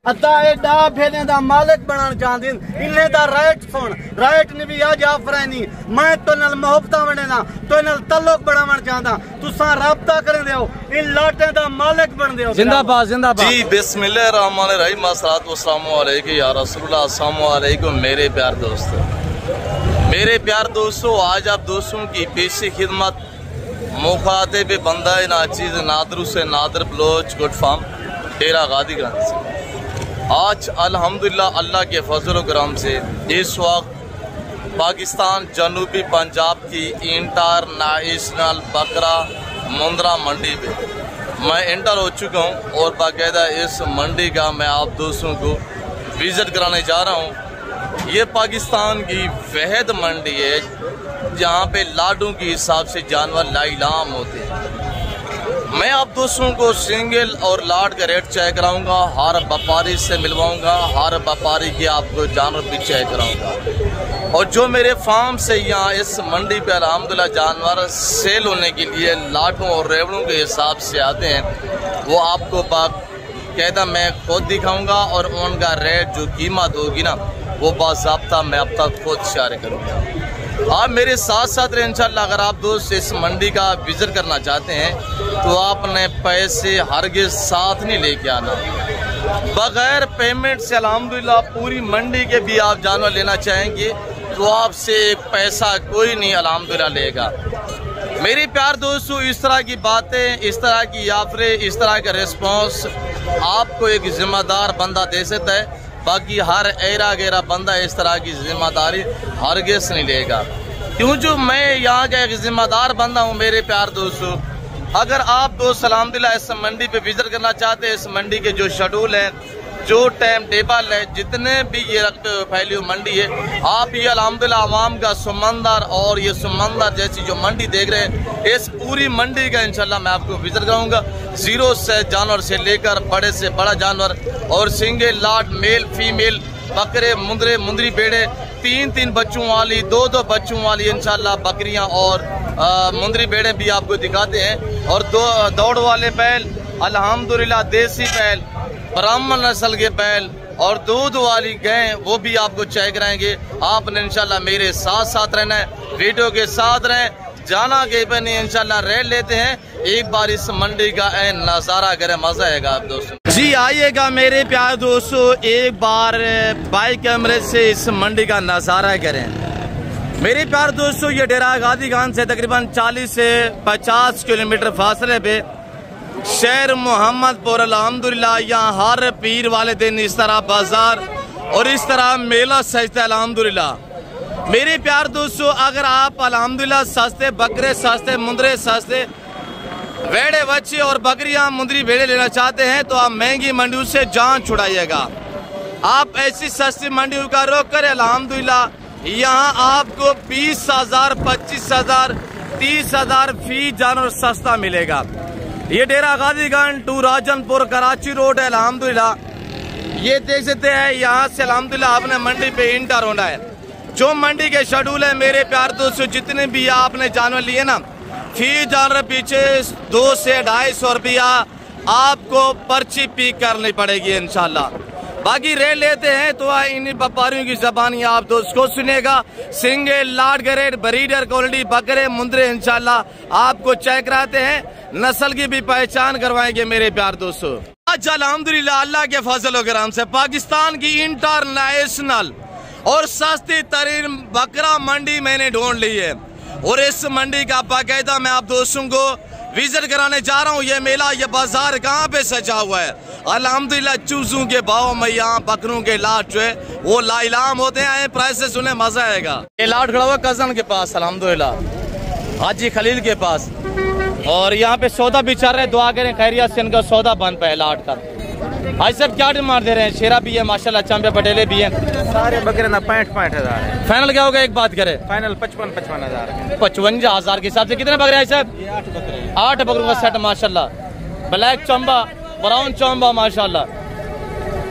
अद्धा एडा भेले दा मालिक बनना चाहते इन्हें दा राइट सुन राइट ने भी आज आफरानी मैं तो नल मोहब्बत बनेना तो नल तल्लुक बनावन चाहता तुसा राब्ता कर देओ इन लाटे दा मालिक बन देओ। जिंदाबाद जिंदाबाद जी। बिस्मिल्लाहिर्रहमानिर्रहीम अस्सलातु वस्सलामु अलैकुम या रसूलुल्लाह अस्सलामु अलैकुम मेरे प्यार दोस्तों। मेरे प्यार दोस्तों, आज आप दोस्तों की पेशी खिदमत मुखातिब बंदा नाचीज नादरू से नादर बलोच गुड फार्म डेरा गादीगंज से आज अल्हम्दुलिल्लाह अल्लाह के फजल व करम से इस वक्त पाकिस्तान जनूबी पंजाब की इंटरनेशनल बकरा मुंद्रा मंडी में मैं एंटर हो चुका हूं और बाकायदा इस मंडी का मैं आप दोस्तों को विजिट कराने जा रहा हूं। ये पाकिस्तान की वहद मंडी है जहां पे लाडों के हिसाब से जानवर लाइलाम होते हैं। मैं आप दोस्तों को सिंगल और लाड का रेट चेक कराऊंगा, हर व्यापारी से मिलवाऊंगा, हर व्यापारी के आपको जानवर भी चेक कराऊंगा। और जो मेरे फार्म से यहाँ इस मंडी पे अल्हम्दुलिल्लाह जानवर सेल होने के लिए लाडों और रेवड़ों के हिसाब से आते हैं वो आपको बाकायदा मैं खुद दिखाऊंगा और उनका रेट जो कीमत होगी ना वो बाज़ाब्ता मैं अब तक खुद शेयर करूँगा। आप मेरे साथ साथ रहे इंशाल्लाह। अगर आप दोस्त इस मंडी का विजिट करना चाहते हैं तो आपने पैसे हरगिज़ साथ नहीं लेके आना। बगैर पेमेंट से अल्हम्दुलिल्लाह पूरी मंडी के भी आप जानवर लेना चाहेंगे तो आपसे एक पैसा कोई नहीं अल्हम्दुलिल्लाह लेगा। मेरे प्यार दोस्तों, इस तरह की बातें, इस तरह की ऑफरें, इस तरह का रिस्पॉन्स आपको एक जिम्मेदार बंदा दे सकता है। बाकी हर एरा गेरा बंदा इस तरह की जिम्मेदारी हरगिज़ नहीं लेगा, क्यों जो मैं यहाँ का एक जिम्मेदार बंदा हूँ। मेरे प्यार दोस्तों, अगर आप दोस्त अल्हम्दुलिल्लाह इस मंडी पे विजिट करना चाहते हैं, इस मंडी के जो शेड्यूल है, जो टाइम टेबल है, जितने भी ये रखते हुए फैली हुई मंडी है, आप ये अल्हम्दुलिल्लाह आवाम का समंदर और ये समंदर जैसी जो मंडी देख रहे हैं, इस पूरी मंडी का इंशाल्लाह मैं आपको विजिट कराऊंगा। जीरो से जानवर से लेकर बड़े से बड़ा जानवर और सिंगल लाट मेल फीमेल बकरे मुंदरे मुंदरी बेड़े, 3-3 बच्चों वाली, 2-2 बच्चों वाली इंशाल्लाह बकरियां और मुंदरी बेड़े भी आपको दिखाते हैं। और दौड़ वाले बैल अल्हम्दुलिल्लाह देसी बैल, ब्राह्मण नस्ल के बैल और दूध वाली गाय वो भी आपको चेक कराएंगे। आपने इंशाल्लाह मेरे साथ साथ रहना है, वीडियो के साथ रहें, जाना के पे नहीं इंशाल्लाह रेट लेते हैं। एक बार इस मंडी का नज़ारा करें, मजा आएगा आप दोस्तों। जी आइएगा मेरे प्यारे दोस्तों, एक बार बाइक कैमरे से इस मंडी का नज़ारा करें। मेरे प्यारे दोस्तों, ये डेरा गादीगंज से तकरीबन 40 से 50 किलोमीटर फासले पे शहर मोहम्मदपुर अल्हम्दुलिल्लाह। यहाँ हर पीर वाले दिन इस तरह बाजार और इस तरह मेला सजता है अल्हम्दुलिल्लाह। मेरे प्यार दोस्तों, अगर आप अल्हम्दुलिल्लाह सस्ते बकरे, सस्ते मुंदरे, सस्ते भेड़े बच्चे और बकरियां मुंदरी भेड़े लेना चाहते हैं तो आप महंगी मंडियों से जान छुड़ाइएगा। आप ऐसी सस्ती मंडियों का रुख करें अल्हम्दुलिल्लाह। यहाँ आपको 20,000, 25,000, 30,000 फी जानवर सस्ता मिलेगा। ये डेरा गादीगंज टू राजनपुर कराची रोड है अल्हम्दुलिल्लाह। ये देख सकते हैं, यहाँ से अल्हम्दुलिल्लाह आपने मंडी पे इंटर होना है। जो मंडी के शेड्यूल है मेरे प्यार दोस्तों, जितने भी आपने जानवर लिए ना, फी जानवर पीछे 200 से 250 रुपया आपको पर्ची पी करनी पड़ेगी इंशाल्लाह। बाकी रेट लेते हैं तो इन व्यापारियों की जबानी आप दोस्त को सुनेगा। सिंगल लाट का रेट, ब्रीडर क्वालिटी बकरे मुंदरे इंशाल्लाह आपको चेक कराते हैं, नस्ल की भी पहचान करवाएंगे मेरे प्यार दोस्तों। आज अल्हम्दुलिल्लाह अल्लाह के फजल व करम से पाकिस्तान की इंटरनेशनल और सस्ती तरीन बकरा मंडी मैंने ढूंढ ली है और इस मंडी का बाकायदा मैं आप दोस्तों को विजिट कराने जा रहा हूँ। ये मेला, ये बाजार कहाँ पे सजा हुआ है अल्हम्दुलिल्लाह। चूजों के भाव में यहाँ बकरों के लाट जो है वो लाइलाम होते हैं। प्राइसेस सुने, मजा आएगा। ये लाट खड़ा हुआ कजन के पास अल्हम्दुलिल्लाह, हाजी खलील के पास, और यहाँ पे सौदा भी चल रहा है। दुआ करें खैरियत से इनका सौदा बन पाए लाट का। भाई साहब क्या डिमांड दे रहे हैं? शेरा भी है माशाल्लाह, चंबे पटेले भी हैं, सारे बकरे ना 65 हज़ार है। फाइनल क्या होगा एक बात करें? फाइनल 55 हज़ार। 55,000 के हिसाब से कितने बकरे हैं साहब? 8 बकरों का सेट माशाल्लाह। ब्लैक चंबा, ब्राउन चंबा माशाल्लाह,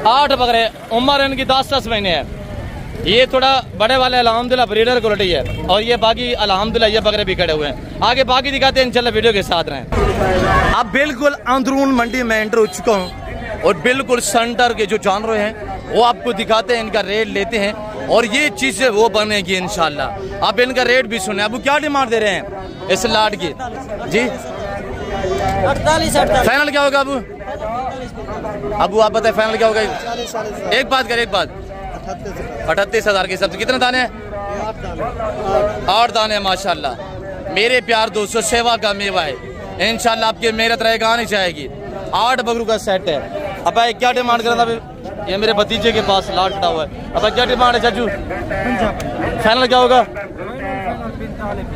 8 बकरे। उम्र इनकी 10-10 महीने है। ये थोड़ा बड़े वाले अल्हम्दुलिल्लाह ब्रीडर क्वालिटी है और ये बाकी अल्हम्दुलिल्लाह ये बकरे भी खड़े हुए हैं। आगे बाकी दिखाते हैं इंशाल्लाह, वीडियो के साथ रहें। अब बिल्कुल अंदरून मंडी में एंटर हो चुका हूँ और बिल्कुल सेंटर के जो जानवर हैं वो आपको दिखाते हैं, इनका रेट लेते हैं और ये चीज़ें वो बनेगी इंशाल्लाह। आप इनका रेट भी सुने। अबू क्या डिमांड दे रहे हैं इस लाट की? जी 48। फाइनल क्या होगा अबू? अबू आप बताए फाइनल क्या होगा? एक बात 38,000 की सब्जी। कितने दाने हैं? 8 दाने माशाल्लाह। मेरे प्यार दोस्तों, सेवा का मेवा है, इंशाल्लाह आपकी मेहनत रहेगा आनी चाहेगी। 8 बकरू का सेट है। अब भाई क्या डिमांड कर रहा था? ये मेरे भतीजे के पास लाट खड़ा हुआ है। अब क्या डिमांड है चाचू? फाइनल क्या होगा?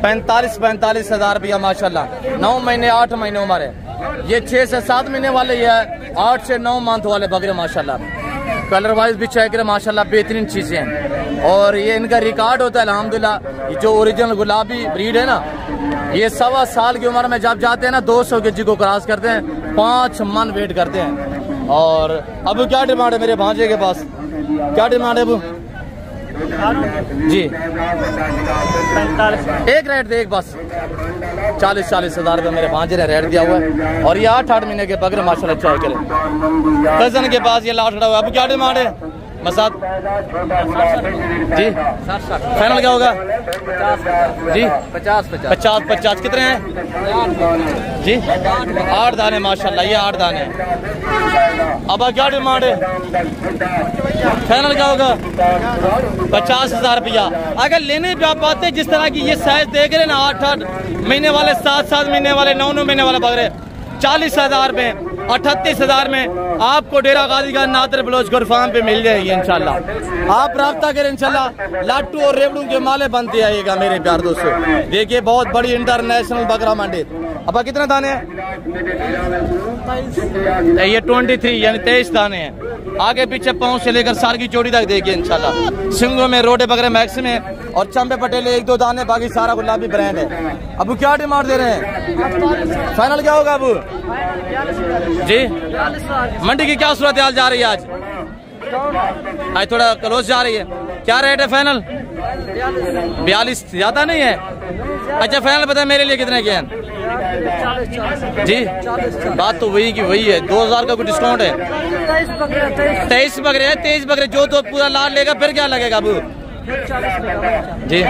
45,000 रुपया माशाल्लाह। 9 महीने 8 महीने उम्र है। ये 6 से 7 महीने वाले, ये 8 से 9 मंथ वाले बकरे माशाल्लाह। कलर वाइज भी चेक करें माशाल्लाह, बेहतरीन चीजें हैं। और ये इनका रिकॉर्ड होता है अल्हम्दुलिल्लाह। जो ओरिजिनल गुलाबी ब्रीड है ना, ये 1.25 साल की उम्र में जब जाते हैं ना 200 केजी को क्रॉस करते हैं, 5 मन वेट करते हैं। और अब क्या डिमांड है मेरे भांजे के पास? क्या डिमांड है अबू? जी 45 एक रेट दे, एक बस 40,000 रुपये मेरे भांजे ने रेट दिया हुआ है। और ये 8 महीने के बकरे माशाल्लाह चाय करें। कजन के पास ये लाट खड़ा हुआ है। अब क्या डिमांड है मसाद? जी फाइनल क्या होगा? जी 50। कितने हैं जी? 8 दाने माशाल्लाह, ये 8 दाने। अब क्या डिमांड है? फाइनल क्या होगा? 50,000 रुपया। अगर लेने पे आप आते जिस तरह की ये साइज देख रहे ना, 8 महीने वाले, 7 महीने वाले, 9 महीने वाले बकरे 40,000 में, 38,000 में आपको डेरा गाजी का नादर ब्लोच फार्म पे मिल जाएगी इंशाल्लाह। आप राब्ता करें इंशाल्लाह। लाट्टू और रेवड़ू के माले बनते आइएगा मेरे प्यार दोस्तों। देखिए बहुत बड़ी इंटरनेशनल बकरा मंडी। अब कितने दाने हैं? ये 23 यानी 23 दाने हैं। आगे पीछे पाँव से लेकर सार की चोटी तक देखिए इंशाल्लाह। सिंगों में रोडे बकरे मैक्सिम है और चंबे पटेल 1-2 दाने, बाकी सारा गुलाबी ब्रांड है। अब क्या डिमांड दे रहे हैं? फाइनल क्या होगा अबू? जी मंडी की क्या सूरत हाल जा रही है आज? आज थोड़ा क्लोज जा रही है। क्या रेट है फाइनल? 42। ज्यादा नहीं है? अच्छा फाइनल बताए मेरे लिए कितने के हैं? जी बात तो वही की वही है। 2,000 का कोई डिस्काउंट है? 23 बकरे है। 23 बकरे जो तो पूरा लाल लेगा फिर क्या लगेगा अबू? जी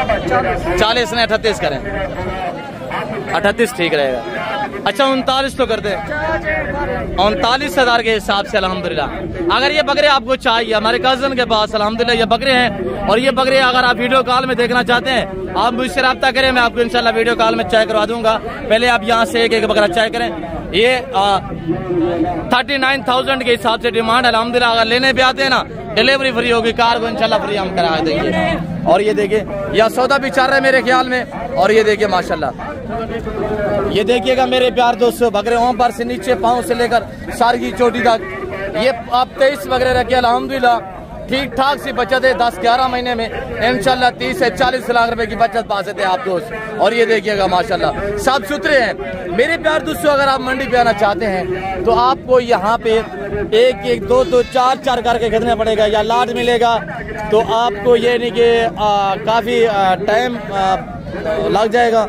40 ने 38 करें। 38 ठीक रहेगा। अच्छा 39 तो कर दे। 39,000 के हिसाब से अल्हम्दुलिल्लाह। अगर ये बकरे आपको चाहिए, हमारे कजन के पास अल्हम्दुलिल्लाह ये बकरे हैं। और ये बकरे अगर आप वीडियो कॉल में देखना चाहते हैं, आप मुझसे रब्ता करें, मैं आपको इंशाल्लाह वीडियो कॉल में चेक करवा दूंगा। पहले आप यहाँ से एक बकरा चेक करें। ये 39,000 के हिसाब से डिमांड अल्हम्दुलिल्लाह। अगर लेने पे आते हैं ना, डिलीवरी फ्री होगी, कार को इंशाल्लाह फ्री हम करा देंगे। और ये देखिए यह सौदा भी चल रहा है मेरे ख्याल में। और ये देखिए माशाल्लाह, ये देखिएगा मेरे प्यार दोस्तों, बकरे ओम पर से नीचे पाँव से लेकर सार की चोटी तक। ये आप 23 बकरे रखे अल्हम्दुलिल्लाह। ठीक ठाक सी बचत है 10-11 महीने में इंशाल्लाह 30 से 40 लाख रुपए की बचत पा सकते हैं आप दोस्त। और ये देखिएगा माशाल्लाह साफ सुथरे हैं मेरे प्यार दोस्तों। अगर आप मंडी पे आना चाहते हैं तो आपको यहाँ पे 1-1, 2-2, 4-4 करके खरीदना पड़ेगा या लाट मिलेगा। तो आपको ये नहीं कि काफ़ी टाइम लग जाएगा।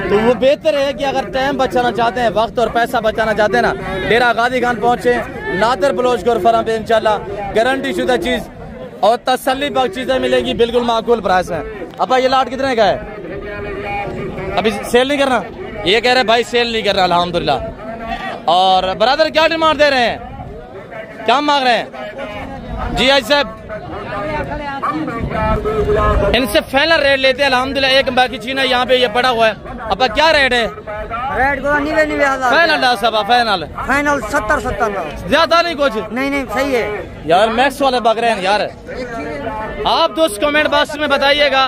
तो वो बेहतर है कि अगर टाइम बचाना चाहते हैं, वक्त और पैसा बचाना चाहते हैं ना, डेरा गाजी खान पहुँचे नादर बलोच गोर फार्म पे इंशाल्लाह गारंटी शुदा चीज़ और तसल्ली बख्श चीजें मिलेगी, बिल्कुल माकूल प्राइस है। अब ये लाट कितने का है? अभी सेल नहीं करना? ये कह रहे भाई सेल नहीं करना अल्हम्दुलिल्लाह। और ब्रदर क्या डिमांड दे रहे हैं? क्या मांग रहे हैं? जी आज साहब इनसे फाइनल रेट लेते हैं अल्हम्दुलिल्लाह। एक बाकी चीना यहाँ पे ये पड़ा हुआ है। अब क्या रेट है? रेट को 99,000 फाइनल सब फाइनल 70 ज्यादा नहीं कुछ नहीं सही है यार। मैक्स वाले बकरे हैं यार। आप दोस्त कमेंट बॉक्स में बताइएगा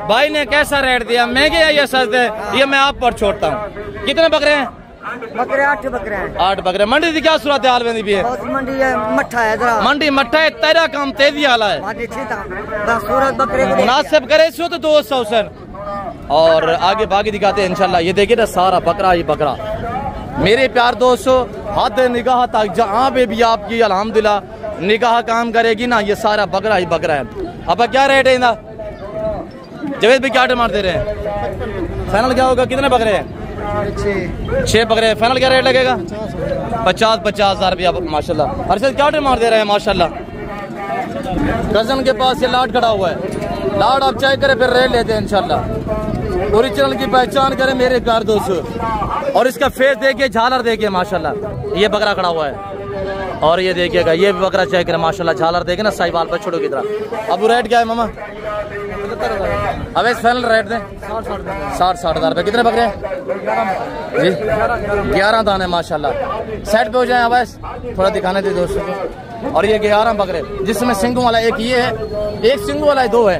भाई ने कैसा रेट दिया, महंगे है या सस्ते? ये मैं आप पर छोड़ता हूँ। कितने बकरे हैं? बकरे 8 बकरे हैं। 8 बकरे। मंडी की क्या सूरत हाल में भी है? मंडी मट्ठा है, मंडी मट्ठा है, तेरा काम तेजी वाला है। मुनासिब करे सो तो 200 सर। और आगे बाकी दिखाते हैं इंशाल्लाह। ये देखिए ना सारा बकरा ही बकरा मेरे प्यार दोस्तों। हद निगाह तक जहाँ पे भी आपकी अल्हम्दुलिल्लाह निगाह काम करेगी ना, ये सारा बकरा ही बकरा है। अब क्या रेट है इनका? जवेद भी क्या डिमांड दे रहे हैं? फाइनल क्या होगा? कितने बकरे हैं? 6 बकरे। फाइनल क्या रेट लगेगा? 50,000 रुपया माशाल्लाह। अरशद क्या डिमांड दे रहे हैं माशाल्लाह? कजन के पास ये लाट खड़ा हुआ है, लाट आप चेक करें फिर रेट लेते हैं इंशाल्लाह। ओरिजिनल की पहचान करें मेरे प्यार दोस्तों। और इसका फेस देखिए, झालर देखिए माशाल्लाह। ये बकरा खड़ा हुआ है और ये देखिएगा, ये भी बकरा चेक करें माशाल्लाह, झालर देखे ना साहिवाल बछड़ों की तरह। अब रेट क्या है मामा? अब इस फाइनल रेट दें 60 हज़ार रुपये। कितने बकरे हैं जी? 11 दाने माशाल्लाह। सेट पे हो जाए अब थोड़ा दिखाने दे दोस्तों को। और ये 11 बकरे, जिसमें सिंगों वाला एक ये है, एक सिंगों वाला है, 2 है,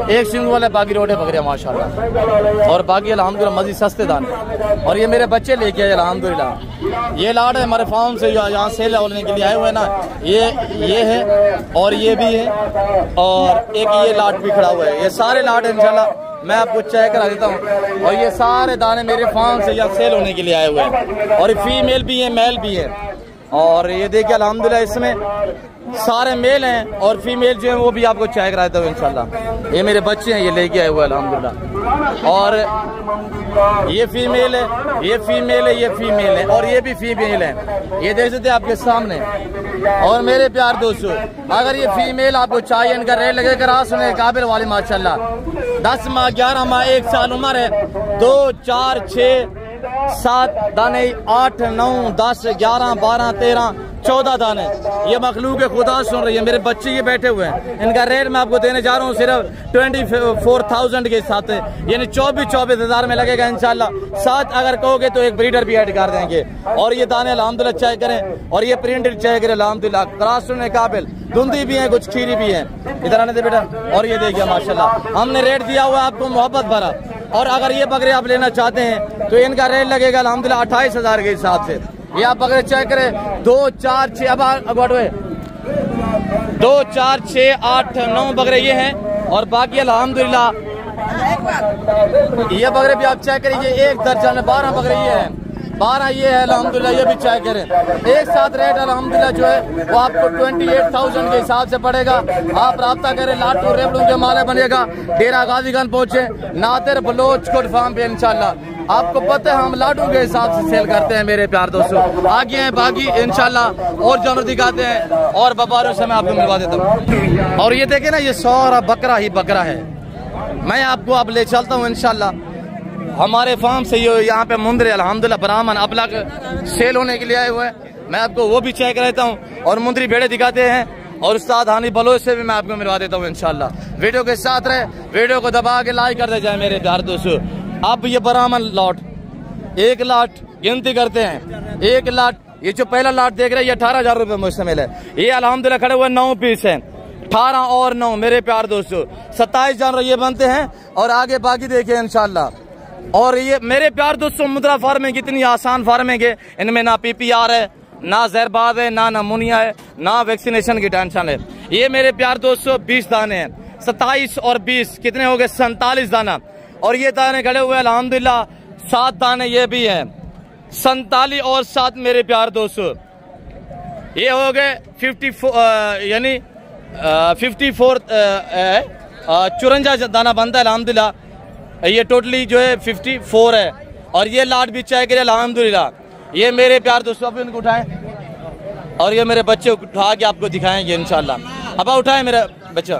एक सिंगों वाला बाकी रोटे बकरे माशाल्लाह। और बाकी अल्हम्दुलिल्लाह मजीद सस्ते दाने। और ये मेरे बच्चे लेके आए अल्हम्दुलिल्लाह। ये लाट है हमारे फार्म से यहाँ सेल होने के लिए आए हुए ना, ये है और ये भी है और एक ये लाट भी खड़ा हुआ है। ये सारे लाट इंशाल्लाह मैं आपको चेक करा देता हूँ। और ये सारे दाने मेरे फार्म से यहाँ सेल होने के लिए आए हुए हैं। और ये फीमेल भी है, मेल भी है। और ये देखिए अल्हम्दुलिल्लाह इसमें सारे मेल हैं और फीमेल जो है वो भी आपको चेक करा देता हूँ इंशाल्लाह। ये मेरे बच्चे हैं, ये लेके आए हुए अल्हम्दुलिल्लाह। और ये फीमेल है, ये फीमेल है, ये फीमेल है और ये भी फीमेल है। ये देख सकते हैं आपके सामने। और मेरे प्यार दोस्तों, अगर ये फीमेल आपको चाहिए, इनका रेट लगेगा रासने काबिल वाली माशाल्लाह। 10 माह 11 माह 1 साल उम्र है। 2 4 6 7 दाने, 8 9 10 11 12 13 14 दाने। ये मखलूक खुदा सुन रही है। मेरे बच्चे ये बैठे हुए हैं। इनका रेट मैं आपको देने जा रहा हूँ सिर्फ 24,000 के साथ, यानी 24 हज़ार में लगेगा इंशाल्लाह। साथ अगर कहोगे तो एक ब्रीडर भी ऐड कर देंगे। और ये दाने अल्हम्दुलिल्लाह चेक करें और ये प्रिंटेड चेक करें अल्हम्दुलिल्लाह, क्रॉस सुनने काबिल। धुंधी भी है, कुछ खीरी भी है। इधर आने दे बेटा। और ये देखिए माशाल्लाह, हमने रेट दिया हुआ है आपको मोहब्बत भरा। और अगर ये बकरे आप लेना चाहते हैं तो इनका रेट लगेगा अल्हम्दुलिल्लाह 28 हज़ार के हिसाब से। ये आप बकरे चेक करें। 2 4 6 अब 2 4 6 8 9 बकरे ये हैं। और बाकी अल्हम्दुलिल्लाह ये बकरे भी आप चेक करिए। 1 दर्जन 12 बकरे ये हैं, 12 ये है अल्हम्दुलिल्लाह। ये भी चेक करें। एक साथ रेट अल्हम्दुलिल्लाह जो है वो आपको 28,000 के हिसाब से पड़ेगा। आप राब्ता करें, लाटू रेवड़ू के माले बनेगा। डेरा गाजीगंज पहुंचे, नादिर बलोच कोट फार्म पे इंशाल्लाह। आपको पता है हम लाडू के हिसाब से सेल करते हैं मेरे प्यार दोस्तों। आगे हैं बाकी इंशाल्लाह और जानवर दिखाते हैं और व्यापारियों से मैं आपको मिलवा देता हूँ। और ये देखे ना, ये सारा बकरा ही बकरा है। मैं आपको अब ले चलता हूँ इंशाल्लाह हमारे फार्म से। ये यहाँ पे मुंदरे अल्हम्दुलिल्लाह ब्राह्मण अबला सेल होने के लिए आए हुए हैं। मैं आपको वो भी चेक रहता हूँ और मुंदरी भेड़े दिखाते हैं। और उस्ताद हानी बलोच से भी मैं आपको मिलवा देता हूँ इंशाल्लाह। वीडियो के साथ रहे, वीडियो को दबा के लाइक कर दे जाए मेरे प्यार दोस्तों। अब ये ब्राह्मण लॉट, 1 लाट गिनती करते हैं। 1 लाट, ये जो पहला लाट देख रहे हैं ये 18,000 रुपये मुश्तमिल है। ये अल्हम्दुलिल्लाह खड़े हुए 9 पीस हैं। 18 और 9 मेरे प्यार दोस्तों 27 जानवर ये बनते हैं। और आगे बाकी देखिए इंशाल्लाह। और ये मेरे प्यार दोस्तों मुद्रा फार्मिंग कितनी आसान फार्मिंग है। इनमें ना PPR है, ना जहरबाद है, ना नमूनिया है, ना वैक्सीनेशन की टेंशन है। ये मेरे प्यार दोस्तों 20 दाने हैं। 27 और 20 कितने हो गए? 47 दाना। और ये दाने खड़े हुए अल्हम्दुलिल्लाह 7 दाने ये भी हैं। 47 और 7 मेरे प्यार दोस्तों ये हो गए 54 यानी 54 54 दाना बनता है अल्हम्दुलिल्लाह। ये टोटली जो है 54 है। और ये लाट भी चेक करें अल्हम्दुलिल्लाह। ये मेरे प्यार दोस्तों अब इनको उठाएं और ये मेरे बच्चे उठा के आपको दिखाएंगे इंशाल्लाह। अब उठाएं मेरा बच्चा,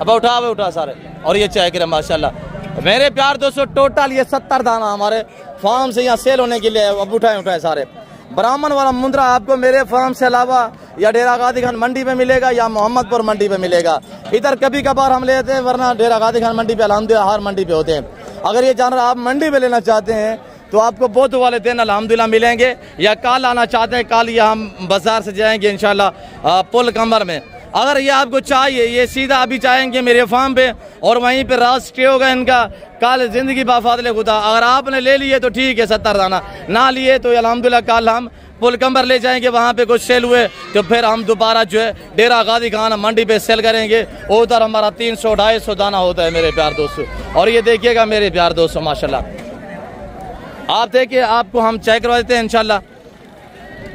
अब उठा सारे। और ये चेक करें माशाल्लाह मेरे प्यार दोस्तों टोटल ये 70 दाना हमारे फार्म से यहाँ सेल होने के लिए। अब उठाएं सारे। ब्राह्मण वाला मुंद्रा आपको मेरे फार्म से अलावा या डेरा गाजीगंज मंडी पे मिलेगा या मोहम्मदपुर मंडी पे मिलेगा। इधर कभी कभार हम लेते हैं, वरना डेरा गाजीगंज मंडी पे अल्हम्दुलिल्लाह हर मंडी पे होते हैं। अगर ये जानवर आप मंडी पे लेना चाहते हैं तो आपको बहुत वाले दिन अल्हम्दुलिल्लाह मिलेंगे। या कल आना चाहते हैं, कल या हम बाजार से जाएंगे इंशाल्लाह पुल कमर में। अगर ये आपको चाहिए, ये सीधा अभी चाहेंगे मेरे फार्म पे और वहीं पे रास्ट्रीय होगा इनका। कल जिंदगी बाफादले खुदा। अगर आपने ले लिए तो ठीक है 70 दाना, ना लिए तो अल्हम्दुलिल्लाह कल हम पुल कमर ले जाएंगे। वहाँ पे कुछ सेल हुए तो फिर हम दोबारा जो है डेरा गाजीगंज मंडी पे सेल करेंगे। उधर हमारा 300-250 दाना होता है मेरे प्यार दोस्तों। और ये देखिएगा मेरे प्यार दोस्तों माशाल्लाह, आप देखिए, आपको हम चेक करवा देते हैं इंशाल्लाह।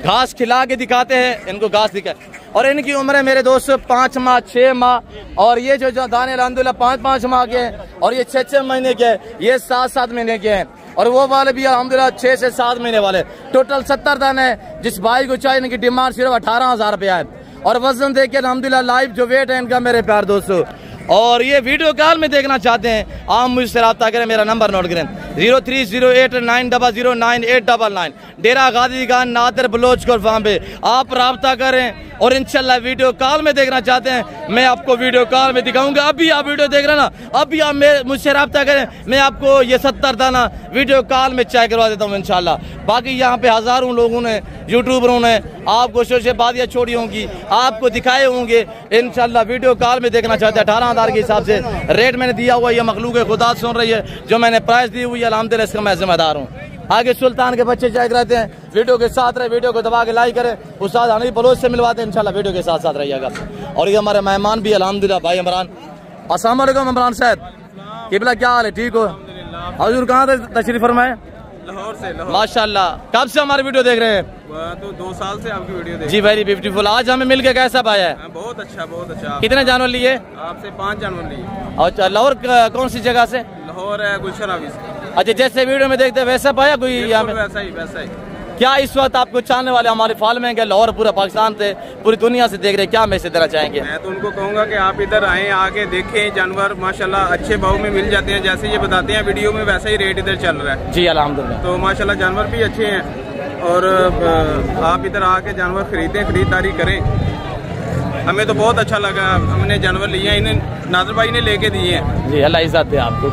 घास खिला के दिखाते हैं, इनको घास दिखा। और इनकी उम्र है मेरे दोस्तों 5 माह 6 माह। और ये जो दाने अल्हम्दुलिल्लाह 5-5 माह के हैं। और ये 6-6 महीने के हैं, ये 7-7 महीने के हैं। और वो वाले भी अल्हम्दुलिल्लाह 6 से 7 महीने वाले। टोटल 70 दाने है। जिस भाई को चाहिए इनकी डिमांड सिर्फ 18,000 रुपया है। और वजन देखिए अल्हम्दुलिल्लाह लाइव जो वेट है इनका मेरे प्यार दोस्तों। और ये वीडियो कॉल में देखना चाहते हैं आप मुझसे रब्ता करें, मेरा नंबर नोट करें 030890099899 डेरा गाजी खान नादिर बलोच को फार्म पे आप रब्ता करें। और इंशाल्लाह वीडियो कॉल में देखना चाहते हैं मैं आपको वीडियो कॉल में दिखाऊंगा। अभी आप वीडियो देख रहे हैं ना, अभी आप मुझसे रब्ता करें, मैं आपको ये 70 दाना वीडियो कॉल में चेक करवा देता हूँ इंशाल्लाह। बाकी यहाँ पे हजारों लोगों ने यूट्यूबरों ने आपको शोशे बादियाँ छोड़ी होंगी, आपको दिखाए होंगे इंशाल्लाह। वीडियो कॉल में देखना चाहते हैं 18,000 के हिसाब से रेट मैंने दिया हुआ, ये मखलूक खुदा सुन रही है जो मैंने प्राइस दी हुई है अल्हम्दुलिल्लाह इसका मैं जिम्मेदार हूँ। आगे सुल्तान के बच्चे चेक रहते हैं, वीडियो के साथ रहे, वीडियो को दबा के लाइक करें, उस्ताद हनीफ बलोच से मिलवाते हैं इंशाल्लाह, वीडियो के साथ साथ रहिएगा। और ये हमारे मेहमान भी अल्हम्दुलिल्लाह भाई इमरान। अस्सलाम वालेकुम इमरान साहब, किबला क्या हाल है, ठीक हो? हजूर कहाँ से तशरीफ फरमाए? लाहौर से। माशाल्लाह, कब से हमारी वीडियो देख रहे हैं? तो 2 साल से आपकी वीडियो देख। जी वेरी ब्यूटीफुल। आज हमें मिल के कैसा पाया है? बहुत अच्छा, बहुत अच्छा। कितने जानवर लिए? आपसे 5 जानवर लिए। अच्छा, लाहौर कौन सी जगह से? लाहौर है गुलशन ऑफिस। अच्छा, जैसे वीडियो में देखते वैसा पाया कोई यहाँ पे? वैसा ही वैसा ही। क्या इस वक्त आपको चाहने वाले हमारे फॉलोइंग है लाहौर पूरा पाकिस्तान से पूरी दुनिया से देख रहे हैं, क्या मैसेज देना चाहेंगे? मैं तो उनको कहूँगा कि आप इधर आएँ, आके देखें जानवर माशाल्लाह अच्छे भाव में मिल जाते हैं, जैसे ये बताते हैं वीडियो में वैसा ही रेट इधर चल रहा है। जी अल्हम्दुलिल्लाह। तो माशाल्लाह जानवर भी अच्छे हैं और आप इधर आके जानवर खरीदें, खरीदारी करें। हमें तो बहुत अच्छा लगा, हमने जानवर लिया, इन्हें नाज़र भाई ने लेके दिए हैं। जी अल्लाह इज्जत दे आपको।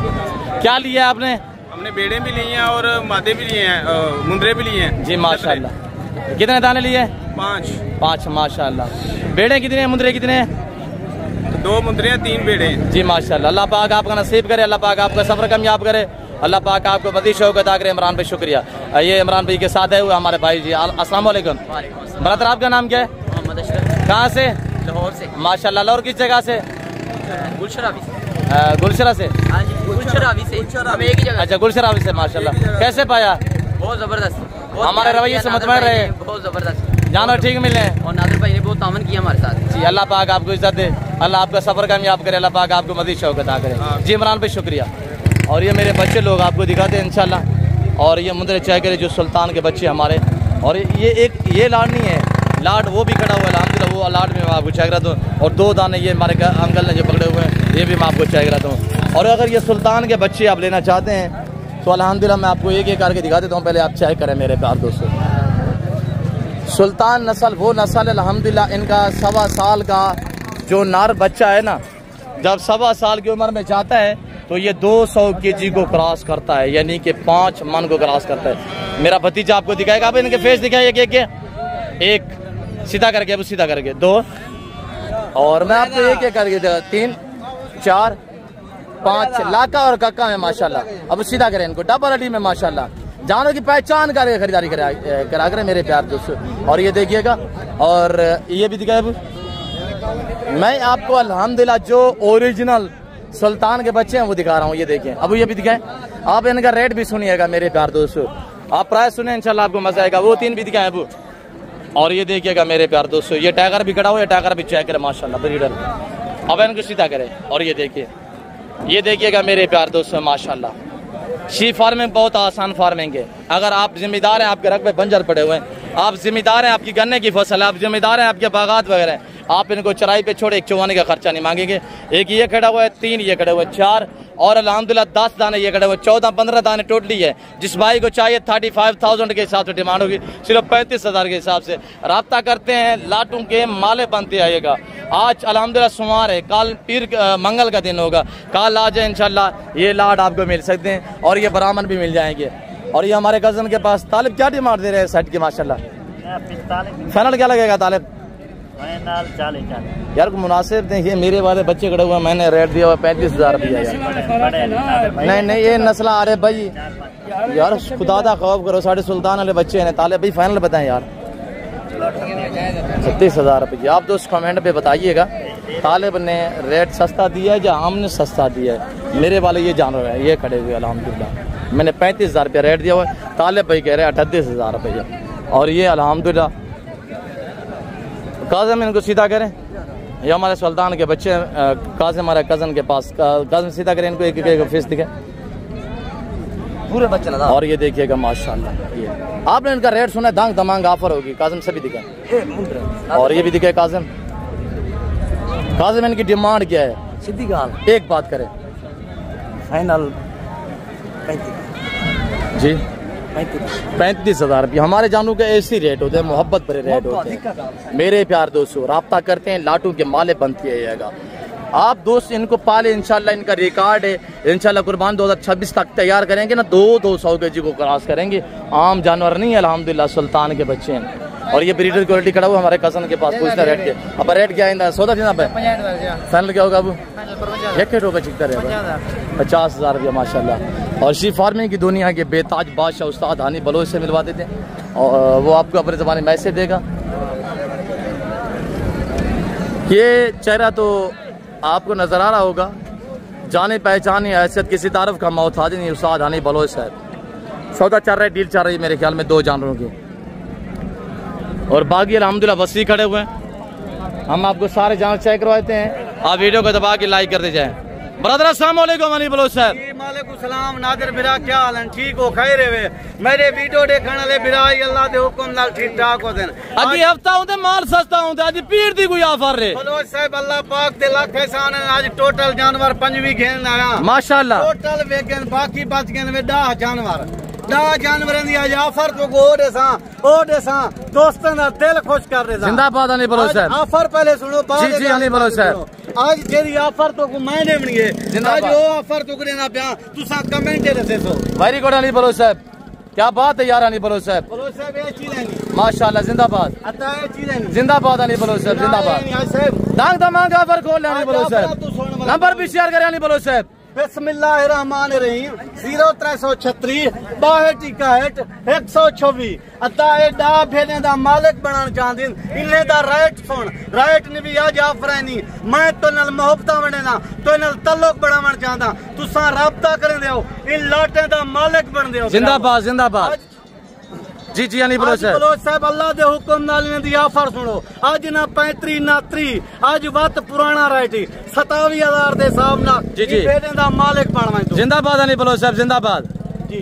क्या लिया है आपने? हमने बेड़े भी लिए हैं और मादे भी लिए हैं, मुंदरे भी लिए हैं। जी माशाल्लाह। कितने दाने लिए? 5 माशाल्लाह। बेड़े कितने हैं, मुंदरे कितने हैं? 2 मुंदरे हैं, 3 बेड़े हैं। जी माशाल्लाह। अल्लाह पाक आपका नसीब करे, अल्लाह पाक आपका सफर कामयाब करे, अल्लाह पाक आपको मज़ीद शौक़ अता करे। इमरान भाई शुक्रिया। ये इमरान भाई के साथ है वो हमारे भाई जी। अस्सलाम वालेकुम। ब्रदर आपका नाम क्या है? मोहम्मद अशरफ। कहाँ से? लाहौर से। माशाल्लाह। लाहौर किस जगह से? गुलशरावी से। गुलशरा से? हाँ जी, गुलशरावी से हम एक ही जगह। अच्छा, गुलशरावी से। माशाल्लाह। कैसे पाया? बहुत जबरदस्त, हमारे रवैये से मुतमईन रहे? बहुत जबरदस्त, जानवर ठीक मिले हैं? और नादिर भाई ने बहुत तामन किया हमारे साथ। जी अल्लाह पाक आपको इज्जत दे, अल्लाह आपका सफर कामयाब करे, अल्लाह पाक आपको मज़ीद शौक़ अता करे। जी इमरान भाई शुक्रिया। और ये मेरे बच्चे लोग आपको दिखाते हैं इंशाल्लाह। और ये मुंदरे चेक करे जो सुल्तान के बच्चे हमारे। और ये लाड नहीं है, लाड वो भी खड़ा हुआ है अल्हम्दुलिल्लाह, वो लाड में मैं आपको चेक रहा हूँ। और 2 दाने ये हमारे अंकल ने जो पकड़े हुए हैं ये भी मैं आपको चेक रहा हूँ। और अगर ये सुल्तान के बच्चे आप लेना चाहते हैं तो अल्हम्दुलिल्लाह मैं आपको एक एक करके दिखा देता हूँ, पहले आप चेक करें मेरे प्यार दोस्तों। सुल्तान नस्ल वो नस्ल है अल्हम्दुलिल्लाह, इनका 1.25 साल का जो नर बच्चा है ना, जब 1.25 साल की उम्र में जाता है तो ये 200 kg को क्रॉस करता है, यानी कि 5 मन को क्रॉस करता है। मेरा भतीजा आपको दिखाएगा, आप इनके फेस दिखाइए एक सीधा करके, अब सीधा करके 2, और मैं आपको एक एक करके 3 4 5 लाका और कक्का में माशाल्लाह। अब सीधा करें इनको, डबल अडी में माशाल्लाह, जानवर की पहचान करके खरीदारी करा करें मेरे प्यार दोस्तों। और ये देखिएगा, और ये भी दिखाए। मैं आपको अल्हम्दुलिल्लाह जो ओरिजिनल सुल्तान के बच्चे हैं वो दिखा रहा हूँ, ये देखिए। अब ये भी दिखाएं, आप इनका रेट भी सुनिएगा मेरे प्यार दोस्तों, आप प्राइस सुने इंशाल्लाह आपको मजा आएगा। वो 3 भी दिखाएं अब। और ये देखिएगा मेरे प्यार दोस्तों, ये टाइगर भी खड़ा हुआ है, टाइगर भी चेक करे माशाल्लाह ब्रीडर। अब इनको सीधा करें, और ये देखिएगा मेरे प्यार दोस्तों माशाल्लाह। शी फार्मिंग बहुत आसान फार्मिंग है। अगर आप जिम्मेदार हैं, आपके रकबे बंजर पड़े हुए हैं, आप जिम्मेदार हैं आपकी गन्ने की फसल है, आप जिम्मेदार हैं आपके बागात वगैरह हैं, आप इनको चराई पे छोड़े, एक चुवाने का खर्चा नहीं मांगेंगे। एक ये खड़ा हुआ है, 3 ये खड़े हुए, 4 और अल्हम्दुलिल्लाह 10 दाने ये खड़े हुए, 14-15 दाने टोटली है। जिस भाई को चाहिए 35,000 के हिसाब से डिमांड होगी, सिर्फ 35,000 के हिसाब से रब्ता करते हैं। लाटों के माले बनते आइएगा। आज अल्हम्दुलिल्लाह सोमवार है, कल पीर मंगल का दिन होगा, कल आ जाए इंशाल्लाह ये लाट आपको मिल सकते हैं, और ये बरामन भी मिल जाएंगे। और ये हमारे कज़न के पास तालिब क्या डिमांड दे रहे हैं सेट की माशाल्लाह? फाइनल क्या लगेगा तालिब? यार मुनासिब देखिए, मेरे वाले बच्चे खड़े हुए, मैंने रेट दिया हुआ 35,000 रुपया। नहीं ये नस्ल आ रहे भाई यार, खुदा दा खौफ करो, साढ़े सुल्तान वाले बच्चे हैं। तालिब भाई फाइनल बताएं यार। 36,000 रुपये। आप दोस्त कमेंट पे बताइएगा तालिब ने रेट सस्ता दिया है या हमने सस्ता दिया है। मेरे वाले ये जानवर है, ये खड़े हुए अल्हम्दुलिल्लाह, मैंने 35,000 रुपया रेट दिया हुआ है, तालिब भाई कह रहे हैं 38,000 रुपये। और ये अल्हम्दुलिल्लाह काज़म, इनको सीधा करें, ये हमारे सुल्तान के बच्चे काज़म हमारे कज़न के पास, कज़न सीधा करें इनको, एक फीस दिखे। पूरे बच्चे लगा। और ये देखिएगा माशाल्लाह, ये आपने इनका रेट सुना, दांग दमांग ऑफर होगी। काजिम से भी दिखा, और ये भी दिखे काजिम। काजिम इनकी डिमांड क्या है? सीधी गाल एक बात करें, फाइनल 35 जी 35,000 रुपये। हमारे जानू के ऐसी रेट होते हैं, मोहब्बत भरे रेट होते हैं। मेरे प्यार दोस्तों, राब्ता करते हैं, लाटू के माले बनती है। आप दोस्त इनको पाले, इंशाल्लाह इनका रिकॉर्ड है। इंशाल्लाह कुर्बान 2026 तक तैयार करेंगे ना, 200 केजी को क्रॉस करेंगे। आम जानवर नहीं है, अल्हम्दुलिल्लाह सुल्तान के बच्चे हैं। और ये ब्रीडर क्वालिटी खड़ा हुआ हमारे कसन के पास, पूछना रेट के। अब रेट क्या है? सौदा कितना पे फाइनल क्या होगा? अब एक रुपये चिकता रहेगा, 50,000 रुपया माशाल्लाह। और शी फार्मिंग की दुनिया के बेताज बादशाह उस्ताद हानी बलोच से मिलवा देते हैं, और वो आपको अपने ज़माने मैसेज देगा। ये चेहरा तो आपको नजर आ रहा होगा, जाने पहचाने हैसियत किसी तारफ का मोहताज नहीं, उस्ताद हानी बलोच साहब। सौदा चल रहा है, डील चल रही है मेरे ख्याल में 2 जानवरों की। और बाकी अल्हम्दुलिल्लाह वसी खड़े हुए हैं। हम आपको सारे जानवर चेक करवाते हैं, आप वीडियो को दबा के लाइक कर दे जाए। ब्रदर अस्सलाम वालेकुम हानी बलोच साहब। वालेकुम सलाम नादिर बिरा, क्या हाल है? ठीक हो? खैर है? मेरे वीडियो देखने वाले बिरा अल्लाह दे हुक्म नाल ठीक ठाक हो देन। अजी हफ्ता होते माल सस्ता होता, आज पीर दी कोई ऑफर रे बलोच साहब अल्लाह पाक दे लाख एहसान है। आज टोटल जानवर 5 घेन आया माशाल्लाह। टोटल वेगन बाकी बच गए 10 जानवर। 10 जानवरों की आज ऑफर तो ओ देसा दोस्तों का दिल खुश कर रहे। जिंदाबाद हानी बलोच साहब। ऑफर पहले सुनो, जी हानी बलोच साहब। आज जेरी ऑफर तो को मैं देनी है, आज वो ऑफर तो देना पिया, तुसा कमेंट दे सो। वेरी गुड हानी बलोच साहब, क्या बात है यार हानी बलोच साहब। बलोच साहब ये चीज है माशाल्लाह, जिंदाबाद। अता ये चीज है जिंदाबाद हानी बलोच साहब, जिंदाबाद। दांग दमांग ऑफर खोल ले हानी बलोच साहब। नंबर भी शेयर करें हानी बलोच साहब। बिस्मिल्लाहिर्रहमानिर्रहीम 0336 6261 124। अता एडा भेने दा मालिक बनाना चाहते इन्हें दा राइट सुन, राइट ने भी आज आफरानी मैं तो नल मोहब्बत बनेना, तो नल तल्लुक बनावन चाहता, तुसा राब्ता करें दो, इन लाटे दा मालिक बन दो। जिंदाबाद जिंदाबाद। जी हानी बलोच साहब। बलोच साहब अल्लाह दे हुक्म नाल इन्हां दी ऑफर सुनो। आज ना 35 ना 30, आज वत पुराना रेट 27,000 दे हिसाब नाल जी भेने दा मालिक बनवा। जिंदाबाद हानी बलोच साहब, जिंदाबाद। जी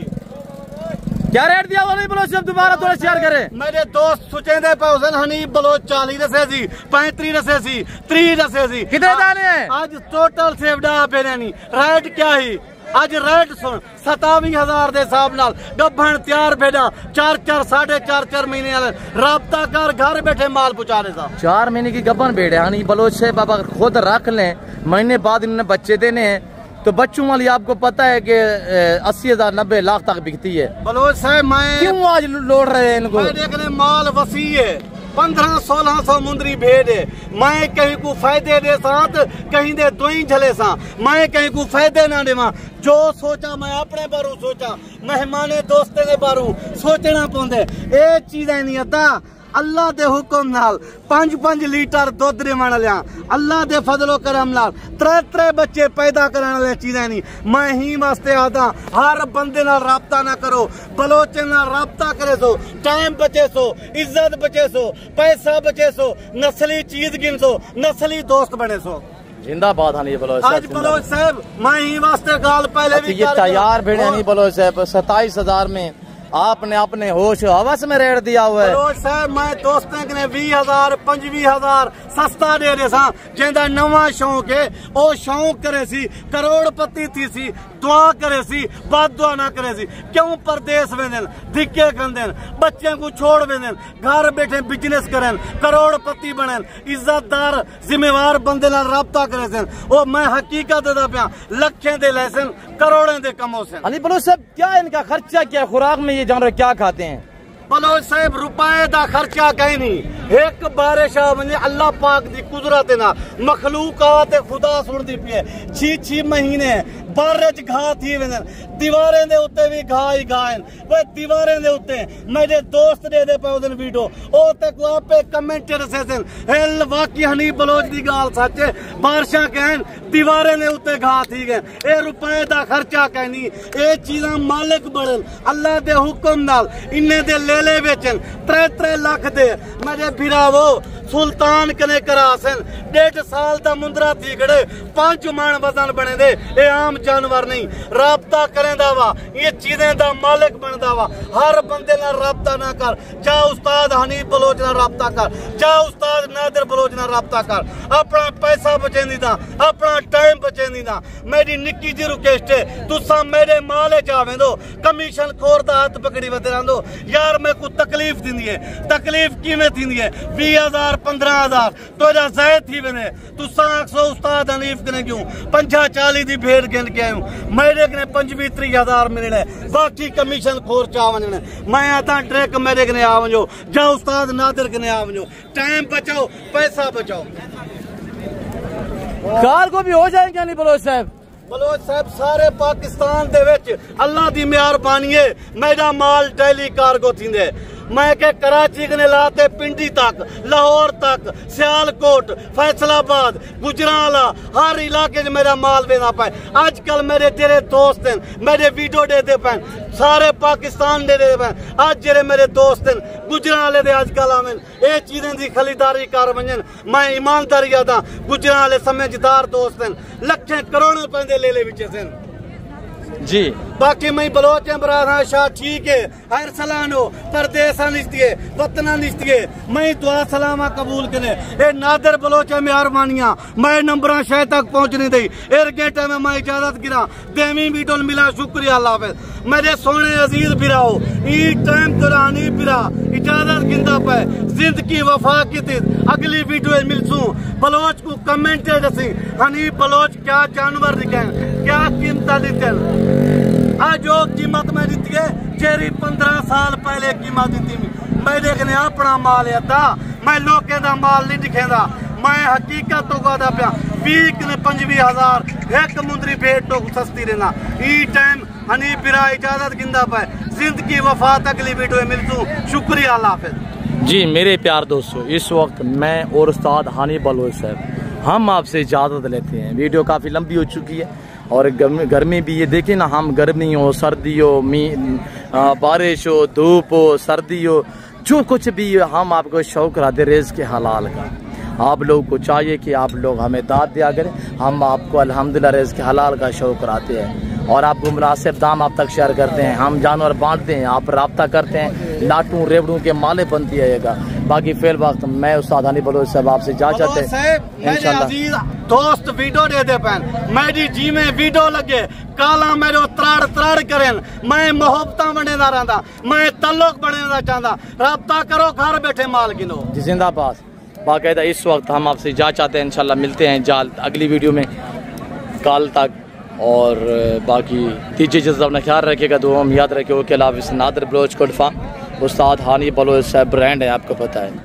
क्या रेट दिया हानी बलोच साहब? दोबारा थोड़ा शेयर करें। मेरे दोस्त सुचेंदे पे हुसैन हनीफ बलोच 40 रसे सी, 35 रसे सी, 30 रसे सी। कितने दाने हैं आज टोटल सेवडा पे नहीं रेट क्या ही? आज रेट सुन 27,000 दे हिसाब नाल गब्भण तैयार भेजा 4 साढ़े 4 महीने राब्ता कर घर बैठे माल पहुंचा रहे सा। 4 महीने की गब्भण भेड़ है हानी बलोच साहब। अब अगर खुद रख लें, महीने बाद इन्होंने बच्चे देने हैं, तो बच्चों वाली आपको पता है कि 80,000 90 लाख तक बिकती है। बलोच साहब मैं क्यों आज लोड रहे हैं इनको? देखने माल वसी है, 1500-1600 मुंदरी भेड़ है। मैं कहीं को फायदे दे साथ कहीं दे दोई झले सा, मैं कहीं को फायदे ना देवा। जो सोचा मैं अपने बारू सोचा, मेहमाने दोस्ते के बारू सोचना पौंदे। ये चीजें नहीं आता अल्लाह दे हुक्म नाल 5-5 लीटर दुध देवन लिया, अल्लाह दे फजलो करम नाल 3 बच्चे पैदा करने वाली चीजें नहीं। मैं ही वास्ते आता हर बंदे नाल राब्ता ना करो, बलोचे नाल राब्ता करे सो, टाइम बचे सो, इज्जत बचे सो, पैसा बचे सो, नस्ली चीज गिन सो, नस्ली दोस्त बने सो। जिंदाबाद हानी बलोच साहब। आज बलोच साहब मैं ही वास्ते गाल पहले भी ये तैयार भेड़े हानी बलोच साहब 27,000 में आपने अपने होश हवस में रेट दिया हुआ है। बलोच साहब मैं दोस्तों ने 20,000 25,000 सस्ता दे दे सा, जिंदा नवा शौक है ओ शौक करे सी, करोड़पति थी सी, दुआ करे सी, बाद दुआ ना करे सी। क्यों परदेस वेंदन, धिक्के कंदन, बच्चे को छोड़ वेंदन, घर बैठे बिजनेस करें, करोड़पति बने, इज्जतदार जिम्मेवार बंदे नाल राब्ता करे सन। ओ मैं हकीकत दा पिया, लखें दे लेसन, करोड़ों दे कमो सन। हानी बलोच साहब क्या इनका खर्चा क्या है? खुराक में ये जानवर क्या खाते हैं? बलोच साहब रुपए दा खर्चा कहीं नहीं, एक बारिश अल्लाह पाक दी कुदरत ना मखलूकात खुदा सुनदी पई है। 6 महीने बारिश घा थी वेंदन, दीवारें दे उत्ते भी घा ही घा हैं। वे दीवारें दे उत्ते मेरे दोस्त दे पे उदन वीडियो ओ ते को आपे कमेंट रसे सन हेल वाकई हनीफ बलोच दी गाल सच है। बारिशां कहन दीवारें दे उत्ते घा थी गए, ए रुपए दा खर्चा कहनी, ए चीजां मालिक बनन अल्लाह दे हुक्म नाल इन्ने दे ले बेचन 3 लाख दे। मेरे फिरावो सुल्तान कने करासन 1.5 साल दा मुंदरा थी खड़े 5 मन वजन बने दे ये आम जानवर नहीं राबता करेंदा वा ये चीजें दा मालिक बनदा वा हर बंदे नाल राबता ना कर जा उस्ताद हनीफ बलोच नाल राबता कर जा उस्ताद नादिर बलोच नाल राबता कर अपना पैसा बचेंदी दा अपना टाइम बचेंदी दा मेरी निक्की जी रिक्वेस्ट है तुसा मेरे माले जावे दो कमीशन खोर दा हाथ पकड़ी वते रहंदो यार मैं को तकलीफ दिंदी है तकलीफ किवें थींदी है 20,000 15,000 तो जायद थी बने तुसा आखो उस्ताद हनीफ कने क्यों 50-40 दी भेड़ गिन के आयो मेरे कने 25-30,000 मिलने बाकी कमीशन खोर चा वने मैं आता ट्रैक मेरे कने आवजो जा उस्ताद नादिर कने आवजो टाइम बचाओ पैसा बचाओ कार को भी हो जाएंगे नहीं बलोच साहब बलोच साहब सारे पाकिस्तान दे विच अल्लाह दी मेहरबानी है मेरा माल डेली कार्गो थींदे मैं के कराची कने लाते पिंडी तक लाहौर तक सियालकोट फैसलाबाद गुजरांवाला हर इलाके च मेरा माल देना पाए आजकल मेरे जेरे दोस्त हैं मेरे वीडियो दे पे सारे पाकिस्तान दे पे आज जेरे मेरे दोस्त हैं गुजरांवाले दे आजकल आवें ये चीजें दी खरीदारी कर वंजन मैं ईमानदारी आदा गुजरांवाले समझदार दोस्त हैं लखें करोड़ों रुपए ले विच से जी बाकी मैं बलोच बरादा शाह ठीक है हर सलानो परदेसा निस्तिए वतना निस्तिए मैं दुआ सलामा कबूल करे ए नादर बलोच मेहरबानियां मैं नंबरा शह तक पहुंचने दई एर गेटे में मैं इजाजत गिरा देवी वीडियो मिला शुक्रिया अल्लाह हाफिज मेरे सोने अजीज बिराओ ई टाइम दुरानी बिरा इजाजत गिंदा पे जिंदगी वफा की थी अगली वीडियो मिलसू बलोच को कमेंट दसी हनीफ बलोच क्या जानवर दिखे क्या कीमत दिखे आज जो कीमत मैं दी है जेरी 15 साल पहले कीमत दी मैं देखने अपना माल था मैं लोगों का माल नहीं दिखेंदा मैं हकीकत तो कहता पाया 20-25,000 एक मुंदरी भेड़ तो सस्ती रहना ई टाइम हनीफ बिरा इजाजत गिंदा पे जिंदगी वफात अगली वीडियो मिलतू शुक्रिया अल्लाह हाफिज जी मेरे प्यार दोस्तों इस वक्त मैं और उस्ताद हनीफ बलोच साहब हम आपसे इजाज़त लेते हैं वीडियो काफ़ी लंबी हो चुकी है और गर्मी भी है देखिए ना हम गर्मी हो सर्दी हो बारिश हो धूप हो सर्दी हो जो कुछ भी हम आपको शौक कराते रिज़्क़ के हलाल का आप लोगों को चाहिए कि आप लोग हमें दाद दिया करें हम आपको अल्हम्दुलिल्लाह रिज़्क़ के हलाल का शौक कराते हैं और आपको मुनासिब दाम आप तक शेयर करते हैं हम जानवर बांटते हैं आप रब्ता करते हैं लाटू रेवड़ू के माले बनती है बाकी फेल वक्त मैं उस्ताद हनीफ बलोच साहब आपसे जा चाहते हैं इंशाल्लाह दोस्त वीडियो दे दे पैन मेरी जी में वीडियो लगे काला मेरो त्राड़ करें मैं मोहब्बत बनेदा रहंदा मैं तल्लुक बनेदा चाहता रब्ता करो घर बैठे माल गिनो जी जिंदाबाद बाकायदा इस वक्त हम आपसे जा चाहते हैं इंशाल्लाह मिलते हैं जाल अगली वीडियो में कल तक और बाकी तीजे जज्बा अपना ख्याल रखिएगा तो हम याद रखिए ओके नादिर बलोच कोट फार्म उस्ताद हनीफ बलोच साहब ब्रांड है आपको पता है।